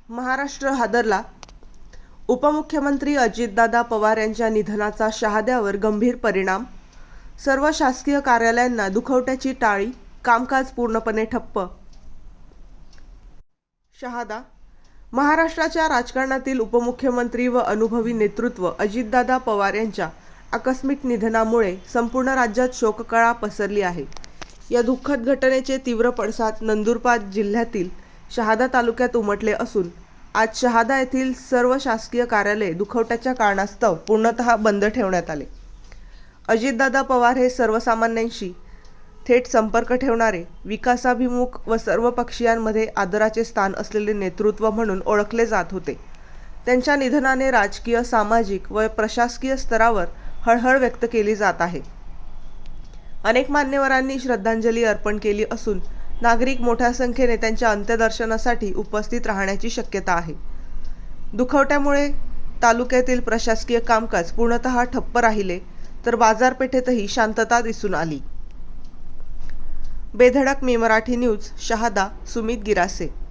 महाराष्ट्र हादरला. उपमुख्यमंत्री अजितदादा पवार यांच्या निधनाचा शहाद्यावर गंभीर परिणाम. सर्व शासकीय कार्यालयांना दुखवट्याची टाळी, कामकाज पूर्णपणे ठप्प. शहादा. महाराष्ट्राच्या राजकारणातील उपमुख्यमंत्री व अनुभवी नेतृत्व अजितदादा पवार यांच्या आकस्मिक निधनामुळे संपूर्ण राज्यात शोककळा पसरली आहे. या दुःखद घटनेचे तीव्र पडसाद नंदुरबार जिल्ह्यातील शहादा तालुक्यात उमटले असून आज शहादा येथील सर्व शासकीय कार्यालये दुखवट्याच्या कारणास्तव पूर्णतः बंद ठेवण्यात आले. अजितदादा पवार हे सर्वसामान्यांशी थेट संपर्क ठेवणारे, विकासाभिमुख व सर्व पक्षीयांमध्ये आदराचे स्थान असलेले नेतृत्व म्हणून ओळखले जात होते. त्यांच्या निधनाने राजकीय, सामाजिक व प्रशासकीय स्तरावर हळहळ व्यक्त केली जात आहे. अनेक मान्यवरांनी श्रद्धांजली अर्पण केली असून नागरिक मोठ्या संख्येने त्यांच्या अंत्यदर्शनासाठी उपस्थित राहण्याची शक्यता आहे. दुखवट्यामुळे तालुक्यातील प्रशासकीय कामकाज पूर्णतः ठप्प राहिले तर बाजारपेठेतही शांतता दिसून आली. बेधडक मी मराठी न्यूज, शहादा. सुमित गिरासे.